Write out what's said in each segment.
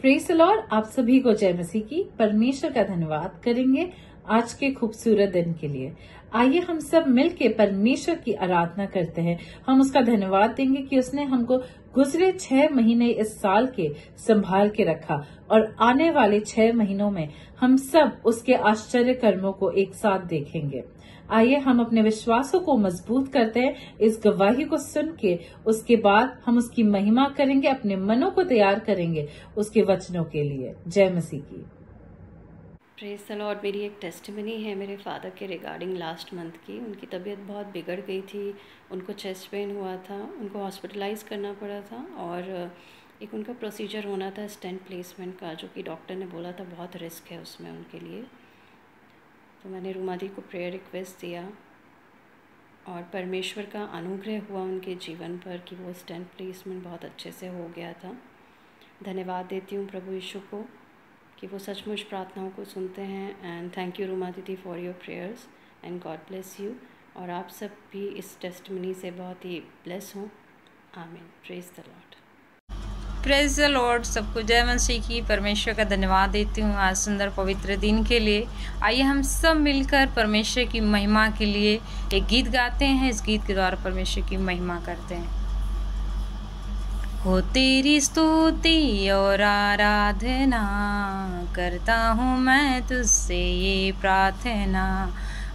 Praise the Lord. आप सभी को जय मसीह की। परमेश्वर का धन्यवाद करेंगे आज के खूबसूरत दिन के लिए। आइए हम सब मिलके परमेश्वर की आराधना करते हैं। हम उसका धन्यवाद देंगे कि उसने हमको गुजरे 6 महीने इस साल के संभाल के रखा और आने वाले 6 महीनों में हम सब उसके आश्चर्य कर्मों को एक साथ देखेंगे। आइए हम अपने विश्वासों को मजबूत करते हैं। इस गवाही को सुन के उसके बाद हम उसकी महिमा करेंगे, अपने मनों को तैयार करेंगे उसके वचनों के लिए। जय मसीह की। Praise the Lord. मेरी एक टेस्टिमनी है मेरे फादर के रिगार्डिंग लास्ट मंथ की। उनकी तबीयत बहुत बिगड़ गई थी, उनको चेस्ट पेन हुआ था, उनको हॉस्पिटलाइज करना पड़ा था और एक उनका प्रोसीजर होना था स्टेंट प्लेसमेंट का, जो कि डॉक्टर ने बोला था बहुत रिस्क है उसमें उनके लिए। तो मैंने रूमा दी को प्रेयर रिक्वेस्ट दिया और परमेश्वर का अनुग्रह हुआ उनके जीवन पर कि वो स्टेंट प्लेसमेंट बहुत अच्छे से हो गया था। धन्यवाद देती हूँ प्रभु यीशु को कि वो सचमुच प्रार्थनाओं को सुनते हैं। एंड थैंक यू रूमा दीदी for your prayers and God bless you. और आप सब भी इस टेस्टिमनी से बहुत ही ब्लेस हों। आमीन। Praise the Lord. Praise the Lord. सबको जय मसीह की। परमेश्वर का धन्यवाद देती हूँ आज सुंदर पवित्र दिन के लिए। आइए हम सब मिलकर परमेश्वर की महिमा के लिए एक गीत गाते हैं। इस गीत के द्वारा परमेश्वर की महिमा करते हैं। हो तेरी स्तुति और आराधना करता हूँ मैं तुझसे ये प्रार्थना,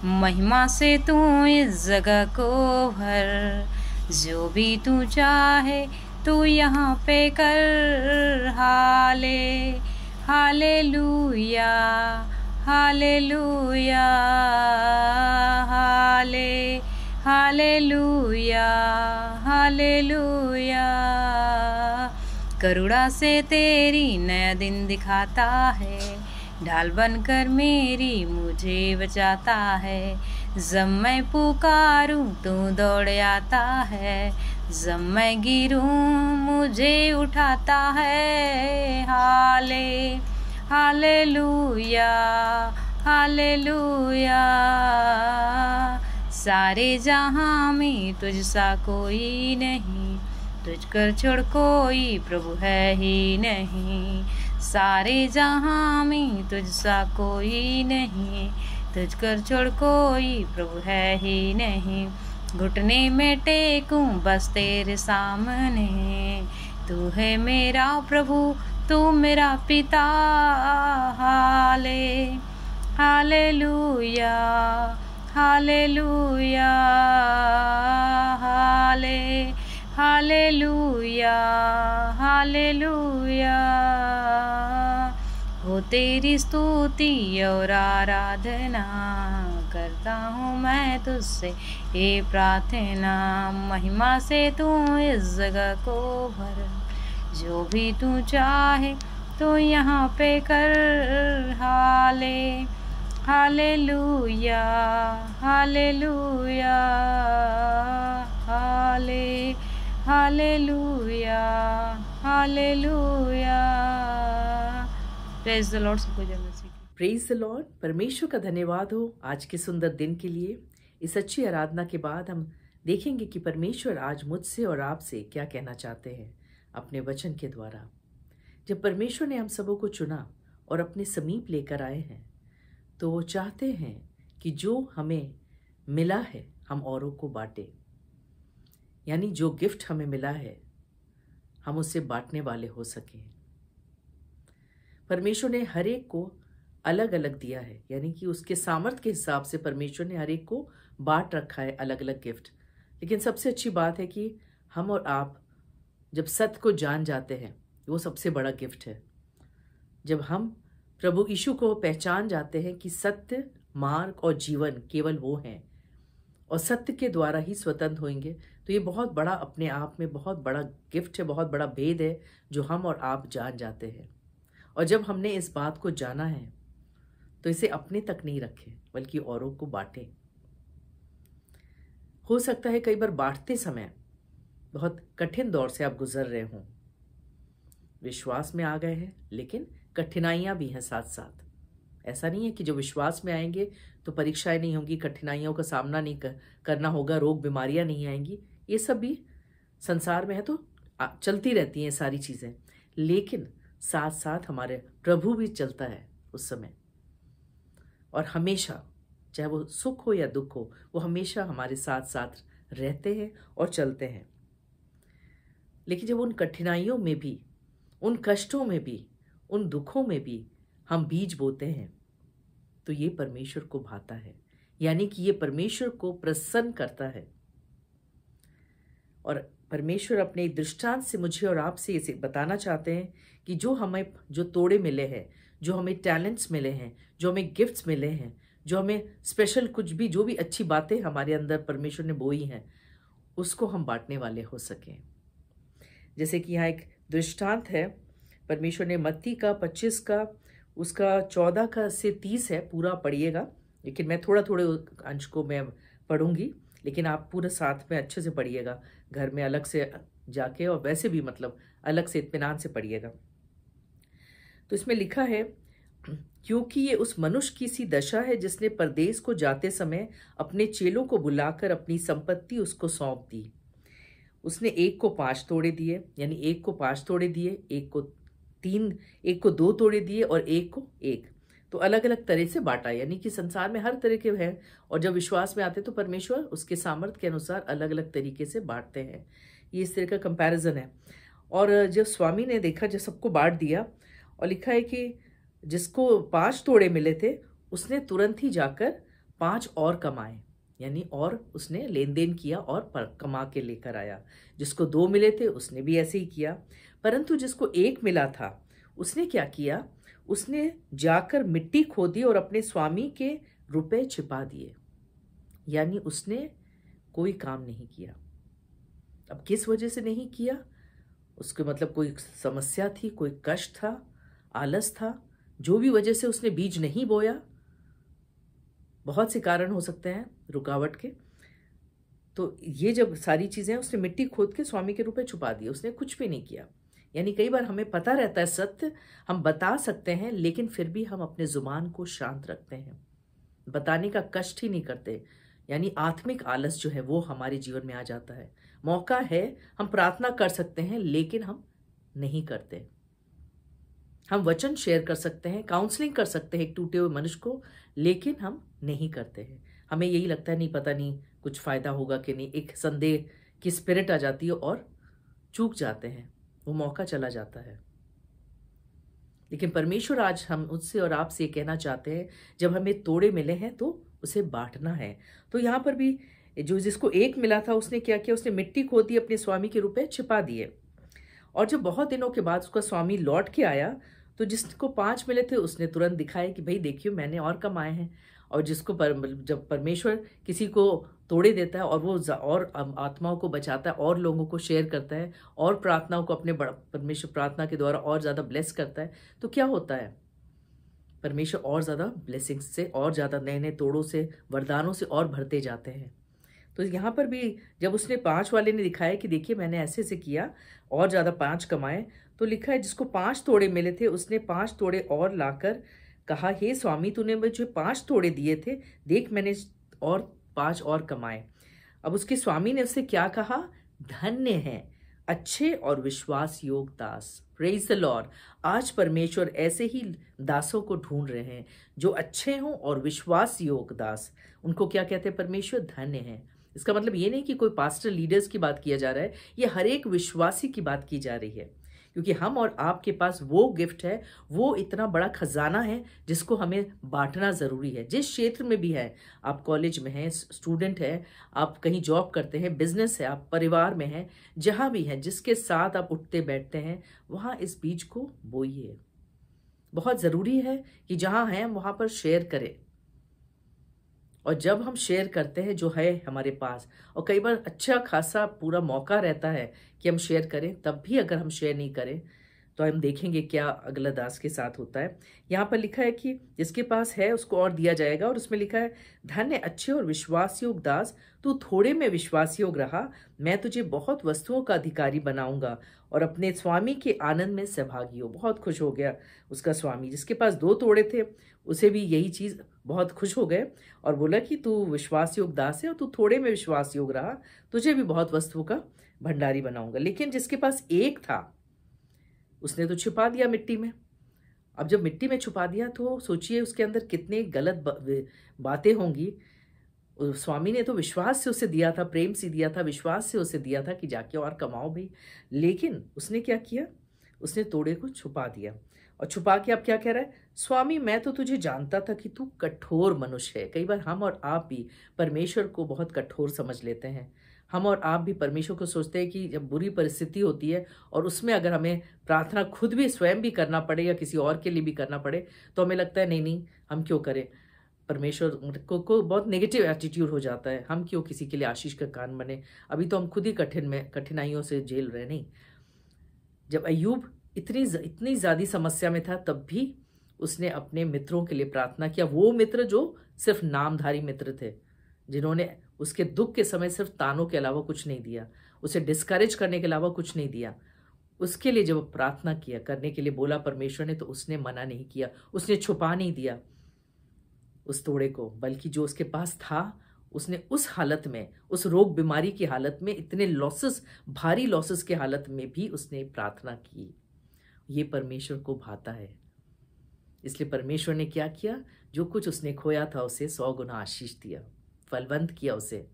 महिमा से तू इस जगह को भर, जो भी तू चाहे तू यहाँ पे कर। Hallelujah hallelujah hallelujah hallelujah. करुणा से तेरी नया दिन दिखाता है, ढाल बनकर मेरी मुझे बचाता है। जब मैं पुकारूं तू दौड़ आता है, जब मैं गिरूं मुझे उठाता है। Hallelujah hallelujah. सारे जहां में तुझ सा कोई नहीं, तुझकर छोड़ कोई प्रभु है ही नहीं। सारे जहां में तुझ सा कोई नहीं, तुझकर छोड़ कोई प्रभु है ही नहीं। घुटने में टेकूं बस तेरे सामने, तू है मेरा प्रभु तू मेरा पिता। Hallelujah hallelujah hallelujah hallelujah. हो तेरी स्तुति और आराधना करता हूँ मैं तुझसे ये प्रार्थना, महिमा से तू इस जगह को भर, जो भी तू चाहे तो यहाँ पे कर। Hallelujah hallelujah hallelujah hallelujah. Praise the Lord. सबको जय मसीह की। Praise the Lord. परमेश्वर का धन्यवाद हो आज के सुंदर दिन के लिए। इस अच्छी आराधना के बाद हम देखेंगे कि परमेश्वर आज मुझसे और आपसे क्या कहना चाहते हैं अपने वचन के द्वारा। जब परमेश्वर ने हम सबों को चुना और अपने समीप लेकर आए हैं, तो वो चाहते हैं कि जो हमें मिला है हम औरों को बांटें। यानी जो गिफ्ट हमें मिला है हम उससे बांटने वाले हो सकें। परमेश्वर ने हर एक को अलग अलग दिया है, यानी कि उसके सामर्थ्य के हिसाब से परमेश्वर ने हर एक को बांट रखा है अलग अलग गिफ्ट। लेकिन सबसे अच्छी बात है कि हम और आप जब सत्य को जान जाते हैं, वो सबसे बड़ा गिफ्ट है। जब हम प्रभु यीशु को पहचान जाते हैं कि सत्य, मार्ग और जीवन केवल वो हैं और सत्य के द्वारा ही स्वतंत्र होंगे, तो ये बहुत बड़ा अपने आप में बहुत बड़ा गिफ्ट है, बहुत बड़ा भेद है जो हम और आप जान जाते हैं। और जब हमने इस बात को जाना है तो इसे अपने तक नहीं रखें बल्कि औरों को बांटें। हो सकता है कई बार बांटते समय बहुत कठिन दौर से आप गुजर रहे हों, विश्वास में आ गए हैं लेकिन कठिनाइयां भी हैं साथ साथ। ऐसा नहीं है कि जो विश्वास में आएंगे तो परीक्षाएं नहीं होंगी, कठिनाइयों का सामना नहीं करना होगा, रोग बीमारियां नहीं आएंगी। ये सब भी संसार में है तो चलती रहती हैं सारी चीज़ें। लेकिन साथ साथ हमारे प्रभु भी चलता है उस समय, और हमेशा चाहे वो सुख हो या दुख हो, वो हमेशा हमारे साथ साथ रहते हैं और चलते हैं। लेकिन जब उन कठिनाइयों में भी, उन कष्टों में भी, उन दुखों में भी हम बीज बोते हैं, तो ये परमेश्वर को भाता है, यानी कि ये परमेश्वर को प्रसन्न करता है। और परमेश्वर अपने एक दृष्टांत से मुझे और आपसे इसे बताना चाहते हैं कि जो हमें जो तोड़े मिले हैं, जो हमें टैलेंट्स मिले हैं, जो हमें गिफ्ट्स मिले हैं, जो हमें स्पेशल कुछ भी, जो भी अच्छी बातें हमारे अंदर परमेश्वर ने बोई हैं, उसको हम बांटने वाले हो सकें। जैसे कि यहाँ एक दृष्टांत है, परमेश्वर ने मत्ती का 25 का उसका 14 का से 30 है, पूरा पढ़िएगा, लेकिन मैं थोड़े अंश को मैं पढ़ूंगी, लेकिन आप पूरा साथ में अच्छे से पढ़िएगा, घर में अलग से जाके, और वैसे भी मतलब अलग से इत्मीनान से पढ़िएगा। तो इसमें लिखा है, क्योंकि ये उस मनुष्य की सी दशा है जिसने परदेश को जाते समय अपने चेलों को बुलाकर अपनी संपत्ति उसको सौंप दी। उसने एक को 5 तोड़े दिए, यानी एक को 5 तोड़े दिए, एक को 3, एक को 2 तोड़े दिए और एक को 1। तो अलग अलग तरह से बांटा, यानी कि संसार में हर तरह के हैं, और जब विश्वास में आते तो परमेश्वर उसके सामर्थ्य के अनुसार अलग अलग तरीके से बांटते हैं। ये इस तरह का कंपैरिजन है। और जब स्वामी ने देखा, जब सबको बांट दिया, और लिखा है कि जिसको 5 तोड़े मिले थे उसने तुरंत ही जाकर 5 और कमाए, यानी और उसने लेन देन किया और कमा के लेकर आया। जिसको 2 मिले थे उसने भी ऐसे ही किया, परंतु जिसको 1 मिला था उसने क्या किया, उसने जाकर मिट्टी खोदी और अपने स्वामी के रुपए छिपा दिए, यानी उसने कोई काम नहीं किया। अब किस वजह से नहीं किया, उसके मतलब कोई समस्या थी, कोई कष्ट था, आलस था, जो भी वजह से उसने बीज नहीं बोया, बहुत से कारण हो सकते हैं रुकावट के। तो ये जब सारी चीजें, उसने मिट्टी खोद के स्वामी के रुपए छुपा दिए, उसने कुछ भी नहीं किया। यानी कई बार हमें पता रहता है सत्य, हम बता सकते हैं, लेकिन फिर भी हम अपने जुबान को शांत रखते हैं, बताने का कष्ट ही नहीं करते, यानी आत्मिक आलस जो है वो हमारे जीवन में आ जाता है। मौका है, हम प्रार्थना कर सकते हैं, लेकिन हम नहीं करते। हम वचन शेयर कर सकते हैं, काउंसलिंग कर सकते हैं एक टूटे हुए मनुष्य को, लेकिन हम नहीं करते हैं। हमें यही लगता है नहीं, पता नहीं कुछ फायदा होगा कि नहीं, एक संदेह की स्पिरिट आ जाती है और चूक जाते हैं, वो मौका चला जाता है। लेकिन परमेश्वर आज हम उससे और आपसे ये कहना चाहते हैं, जब हमें तोड़े मिले हैं तो उसे बांटना है। तो यहाँ पर भी जो जिसको 1 मिला था उसने क्या किया, उसने मिट्टी खोदी, अपने स्वामी के रुपए छिपा दिए। और जब बहुत दिनों के बाद उसका स्वामी लौट के आया, तो जिसको 5 मिले थे उसने तुरंत दिखाया कि भाई देखियो मैंने और कमाए हैं। और जिसको जब परमेश्वर किसी को तोड़े देता है और वो और आत्माओं को बचाता है और लोगों को शेयर करता है और प्रार्थनाओं को अपने परमेश्वर प्रार्थना के द्वारा और ज़्यादा ब्लेस करता है, तो क्या होता है, परमेश्वर और ज़्यादा ब्लेसिंग्स से और ज़्यादा नए नए तोड़ों से, वरदानों से और भरते जाते हैं। तो यहाँ पर भी जब उसने 5 वाले ने दिखाया कि देखिए मैंने ऐसे से किया और ज़्यादा 5 कमाए, तो लिखा है जिसको 5 तोड़े मिले थे उसने 5 तोड़े और लाकर कहा, हे स्वामी तूने मुझे 5 तोड़े दिए थे, देख मैंने और 5 और कमाए। अब उसके स्वामी ने उससे क्या कहा, धन्य है अच्छे और विश्वास योग दास। Praise the Lord. आज परमेश्वर ऐसे ही दासों को ढूंढ रहे हैं जो अच्छे हों और विश्वास योग दास। उनको क्या कहते हैं परमेश्वर, धन्य है। इसका मतलब ये नहीं कि कोई पास्टर लीडर्स की बात किया जा रहा है, ये हर एक विश्वासी की बात की जा रही है, क्योंकि हम और आपके पास वो गिफ्ट है, वो इतना बड़ा खजाना है जिसको हमें बांटना ज़रूरी है। जिस क्षेत्र में भी है, आप कॉलेज में हैं, स्टूडेंट हैं, आप कहीं जॉब करते हैं, बिजनेस है, आप परिवार में हैं, जहाँ भी हैं, जिसके साथ आप उठते बैठते हैं, वहाँ इस बीज को बोइए। बहुत ज़रूरी है कि जहाँ हैं वहाँ पर शेयर करें। और जब हम शेयर करते हैं जो है हमारे पास, और कई बार अच्छा खासा पूरा मौका रहता है कि हम शेयर करें, तब भी अगर हम शेयर नहीं करें तो हम देखेंगे क्या अगला दास के साथ होता है। यहाँ पर लिखा है कि जिसके पास है उसको और दिया जाएगा, और उसमें लिखा है धन्य अच्छे और विश्वास योग दास, तू थोड़े में विश्वास योग रहा, मैं तुझे बहुत वस्तुओं का अधिकारी बनाऊंगा और अपने स्वामी के आनंद में सहभागी हो। बहुत खुश हो गया उसका स्वामी। जिसके पास 2 तोड़े थे उसे भी यही चीज बहुत खुश हो गए और बोला कि तू विश्वास योग दास है और तू थोड़े में विश्वास योग रहा, तुझे भी बहुत वस्तुओं का भंडारी बनाऊंगा। लेकिन जिसके पास 1 था उसने तो छिपा दिया मिट्टी में। अब जब मिट्टी में छुपा दिया तो सोचिए उसके अंदर कितने गलत बातें होंगी। स्वामी ने तो विश्वास से उसे दिया था, प्रेम से दिया था, विश्वास से उसे दिया था कि जाके और कमाओ भाई। लेकिन उसने क्या किया, उसने तोड़े को छुपा दिया। और छुपा के अब क्या कह रहा है, स्वामी मैं तो तुझे जानता था कि तू कठोर मनुष्य है। कई बार हम और आप भी परमेश्वर को बहुत कठोर समझ लेते हैं। हम और आप भी परमेश्वर को सोचते हैं कि जब बुरी परिस्थिति होती है और उसमें अगर हमें प्रार्थना खुद भी स्वयं भी करना पड़े या किसी और के लिए भी करना पड़े तो हमें लगता है नहीं हम क्यों करें। परमेश्वर को बहुत नेगेटिव एटीट्यूड हो जाता है, हम क्यों किसी के लिए आशीष का कारण बने, अभी तो हम खुद ही कठिनाइयों से झेल रहे। नहीं, जब अय्यूब इतनी ज़्यादा समस्या में था तब भी उसने अपने मित्रों के लिए प्रार्थना किया। वो मित्र जो सिर्फ नामधारी मित्र थे, जिन्होंने उसके दुख के समय सिर्फ तानों के अलावा कुछ नहीं दिया, उसे डिस्करेज करने के अलावा कुछ नहीं दिया। उसके लिए जब प्रार्थना किया, करने के लिए बोला परमेश्वर ने, तो उसने मना नहीं किया, उसने छुपा नहीं दिया उस तोड़े को, बल्कि जो उसके पास था उसने उस हालत में, उस रोग बीमारी की हालत में, इतने लॉसेस, भारी लॉसेस के हालत में भी उसने प्रार्थना की। ये परमेश्वर को भाता है। इसलिए परमेश्वर ने क्या किया, जो कुछ उसने खोया था उसे 100 गुना आशीष दिया, फलवंत किया उसे।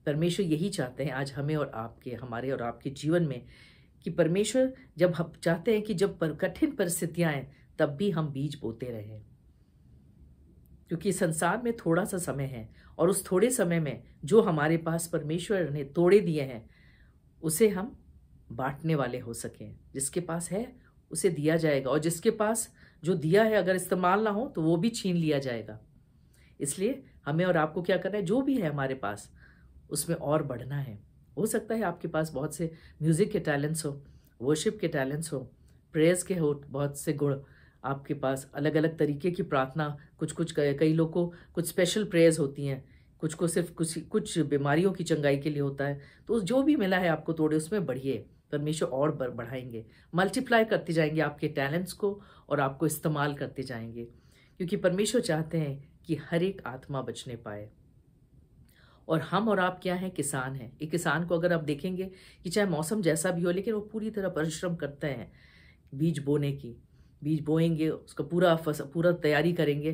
परमेश्वर यही चाहते हैं आज हमें और आपके, हमारे और आपके जीवन में, कि परमेश्वर जब हम चाहते हैं कि जब कठिन परिस्थितियां आए तब भी हम बीज बोते रहें, क्योंकि संसार में थोड़ा सा समय है और उस थोड़े समय में जो हमारे पास परमेश्वर ने तोड़े दिए हैं उसे हम बांटने वाले हो सकें। जिसके पास है उसे दिया जाएगा, और जिसके पास जो दिया है अगर इस्तेमाल ना हो तो वो भी छीन लिया जाएगा। इसलिए हमें और आपको क्या करना है, जो भी है हमारे पास उसमें और बढ़ना है। हो सकता है आपके पास बहुत से म्यूजिक के टैलेंट्स हो, वर्शिप के टैलेंट्स हो, प्रेयर्स के हो, बहुत से गुण आपके पास, अलग अलग तरीके की प्रार्थना, कुछ कई लोग को कुछ स्पेशल प्रेयर्स होती हैं, कुछ को सिर्फ कुछ बीमारियों की चंगाई के लिए होता है। तो जो भी मिला है आपको तोड़े, उसमें बढ़िए, परमेश्वर और बढ़ाएंगे, मल्टीप्लाई करते जाएंगे आपके टैलेंट्स को और आपको इस्तेमाल करते जाएंगे, क्योंकि परमेश्वर चाहते हैं कि हर एक आत्मा बचने पाए। और हम और आप क्या हैं, किसान हैं। एक किसान को अगर आप देखेंगे कि चाहे मौसम जैसा भी हो, लेकिन वो पूरी तरह परिश्रम करते हैं बीज बोने की। बीज बोएंगे, उसका पूरा तैयारी करेंगे,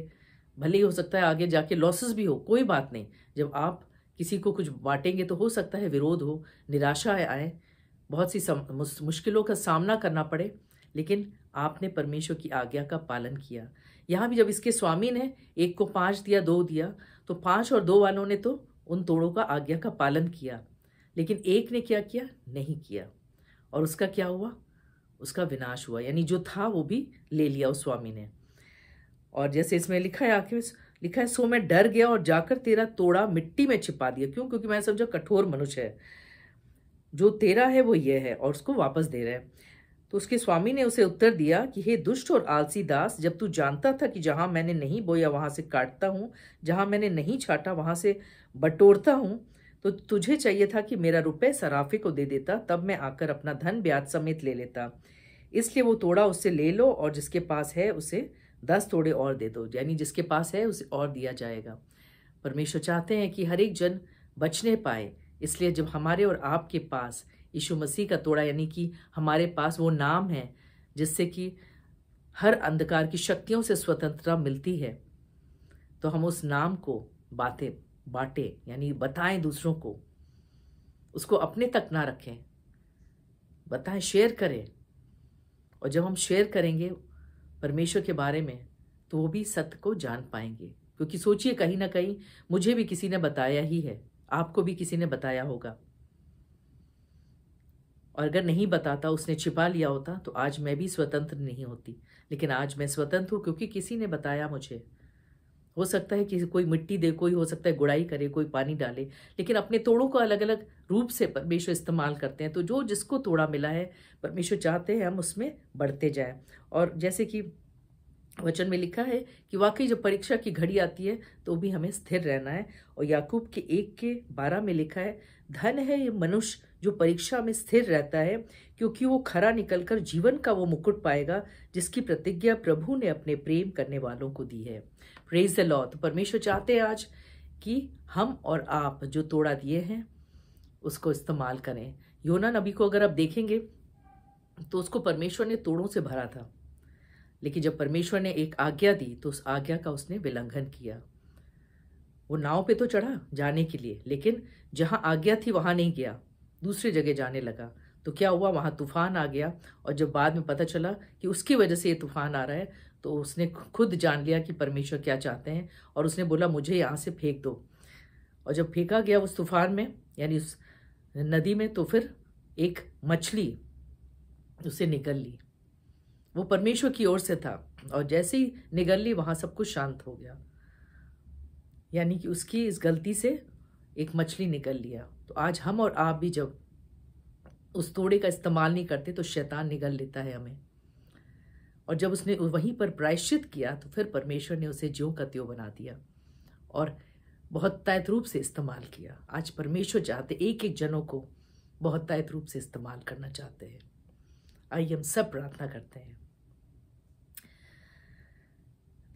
भले ही हो सकता है आगे जाके लॉसेस भी हो, कोई बात नहीं। जब आप किसी को कुछ बांटेंगे तो हो सकता है विरोध हो, निराशा आए, बहुत सी मुश्किलों का सामना करना पड़े, लेकिन आपने परमेश्वर की आज्ञा का पालन किया। यहाँ भी जब इसके स्वामी ने एक को 5 दिया, 2 दिया, तो 5 और 2 वालों ने तो उन तोड़ों का आज्ञा का पालन किया, लेकिन एक ने क्या किया, नहीं किया, और उसका क्या हुआ, उसका विनाश हुआ। यानी जो था वो भी ले लिया उस स्वामी ने। और जैसे इसमें लिखा है, आखिर लिखा है, सो मैं डर गया और जाकर तेरा तोड़ा मिट्टी में छिपा दिया। क्यों? क्योंकि मैं समझा कठोर मनुष्य है, जो तेरा है वो ये है, और उसको वापस दे रहे हैं। तो उसके स्वामी ने उसे उत्तर दिया कि हे दुष्ट और आलसी दास, जब तू जानता था कि जहां मैंने नहीं बोया वहां से काटता हूं, जहां मैंने नहीं छाटा वहां से बटोरता हूं, तो तुझे चाहिए था कि मेरा रुपए सराफे को दे देता, तब मैं आकर अपना धन ब्याज समेत ले लेता। इसलिए वो तोड़ा उससे ले लो, और जिसके पास है उसे 10 तोड़े और दे दो। यानी जिसके पास है उसे और दिया जाएगा। परमेश्वर चाहते हैं कि हर एक जन बचने पाए। इसलिए जब हमारे और आपके पास यीशु मसीह का तोड़ा, यानी कि हमारे पास वो नाम है जिससे कि हर अंधकार की शक्तियों से स्वतंत्रता मिलती है, तो हम उस नाम को बांटे, यानी बताएं दूसरों को, उसको अपने तक ना रखें, बताएं, शेयर करें। और जब हम शेयर करेंगे परमेश्वर के बारे में, तो वो भी सत्य को जान पाएंगे। क्योंकि सोचिए, कहीं ना कहीं मुझे भी किसी ने बताया ही है, आपको भी किसी ने बताया होगा, और अगर नहीं बताता, उसने छिपा लिया होता, तो आज मैं भी स्वतंत्र नहीं होती। लेकिन आज मैं स्वतंत्र हूँ क्योंकि किसी ने बताया मुझे। हो सकता है कि कोई मिट्टी दे, कोई हो सकता है गुड़ाई करे, कोई पानी डाले, लेकिन अपने तोड़ों को अलग अलग रूप से परमेश्वर इस्तेमाल करते हैं। तो जो जिसको तोड़ा मिला है, परमेश्वर चाहते हैं हम उसमें बढ़ते जाएं। और जैसे कि वचन में लिखा है कि वाकई जब परीक्षा की घड़ी आती है तो भी हमें स्थिर रहना है। और याकूब के 1:12 में लिखा है, धन है ये मनुष्य जो परीक्षा में स्थिर रहता है, क्योंकि वो खरा निकलकर जीवन का वो मुकुट पाएगा जिसकी प्रतिज्ञा प्रभु ने अपने प्रेम करने वालों को दी है। Praise the Lord. तो परमेश्वर चाहते हैं आज कि हम और आप जो तोड़ा दिए हैं उसको इस्तेमाल करें। योना नबी को अगर आप देखेंगे तो उसको परमेश्वर ने तोड़ों से भरा था, लेकिन जब परमेश्वर ने एक आज्ञा दी तो उस आज्ञा का उसने उल्लंघन किया। वो नाव पे तो चढ़ा जाने के लिए, लेकिन जहां आज्ञा थी वहां नहीं गया, दूसरी जगह जाने लगा। तो क्या हुआ, वहां तूफान आ गया। और जब बाद में पता चला कि उसकी वजह से ये तूफान आ रहा है, तो उसने खुद जान लिया कि परमेश्वर क्या चाहते हैं, और उसने बोला मुझे यहाँ से फेंक दो। और जब फेंका गया उस तूफान में, यानी उस नदी में, तो फिर एक मछली उसे निगल ली। वो परमेश्वर की ओर से था, और जैसे ही निगल ली वहां सब कुछ शांत हो गया। यानी कि उसकी इस गलती से एक मछली निगल लिया। तो आज हम और आप भी जब उस तोड़े का इस्तेमाल नहीं करते तो शैतान निगल लेता है हमें। और जब उसने वहीं पर प्रायश्चित किया तो फिर परमेश्वर ने उसे ज्यों का त्यों बना दिया और बहुत तैत रूप से इस्तेमाल किया। आज परमेश्वर चाहते एक एक जनों को बहुत तैत रूप से इस्तेमाल करना चाहते हैं। आइए हम सब प्रार्थना करते हैं।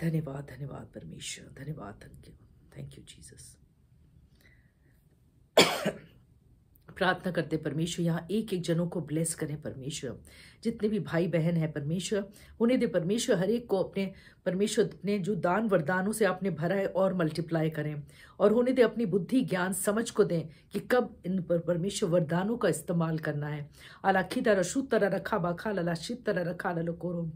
धन्यवाद धन्यवाद परमेश्वर, धन्यवाद थैंक यू जीसस। प्रार्थना करते परमेश्वर यहाँ एक एक जनों को ब्लेस करें परमेश्वर। जितने भी भाई बहन हैं परमेश्वर, उन्हें दे परमेश्वर, हर एक को अपने परमेश्वर अपने जो दान वरदानों से आपने भरा है और मल्टीप्लाई करें, और उन्हें दे अपनी बुद्धि ज्ञान समझ को दें कि कब इन पर परमेश्वर वरदानों का इस्तेमाल करना है। अलाखी तरह शुद्ध तरह रखा बाखा ललाशित तरह रखा ललो कोरो।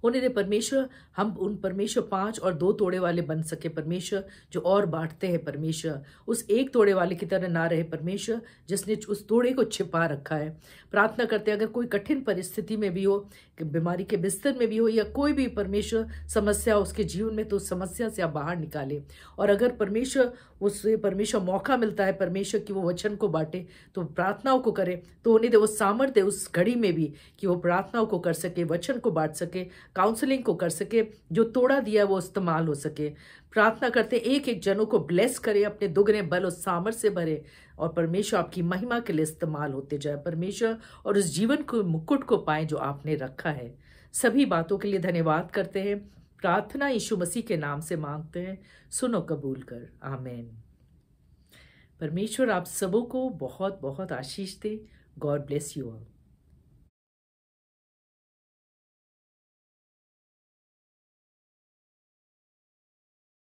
उन्हें दे परमेश्वर, हम उन परमेश्वर 5 और 2 तोड़े वाले बन सके परमेश्वर, जो और बांटते हैं परमेश्वर। उस एक तोड़े वाले की तरह ना रहे परमेश्वर, जिसने उस तोड़े को छिपा रखा है। प्रार्थना करते हैं अगर कोई कठिन परिस्थिति में भी हो, बीमारी के बिस्तर में भी हो, या कोई भी परमेश्वर समस्या उसके जीवन में, तो उस समस्या से आप बाहर निकाले। और अगर परमेश्वर उससे परमेश्वर मौका मिलता है परमेश्वर कि वो वचन को बांटे, तो प्रार्थनाओं को करे, तो उन्हें दे वो सामर्थ्य उस घड़ी में भी कि वो प्रार्थनाओं को कर सके, वचन को बांट सके, काउंसलिंग को कर सके, जो तोड़ा दिया वो इस्तेमाल हो सके। प्रार्थना करते एक एक जनों को ब्लेस करे, अपने दुगने बल और सामर्थ्य से भरे, और परमेश्वर आपकी महिमा के लिए इस्तेमाल होते जाए परमेश्वर, और उस जीवन को मुकुट को पाए जो आपने रखा है। सभी बातों के लिए धन्यवाद करते हैं। प्रार्थना यीशु मसीह के नाम से मांगते हैं, सुनो कबूल कर, आमीन। परमेश्वर आप सबों को बहुत बहुत आशीष दे। God bless you all.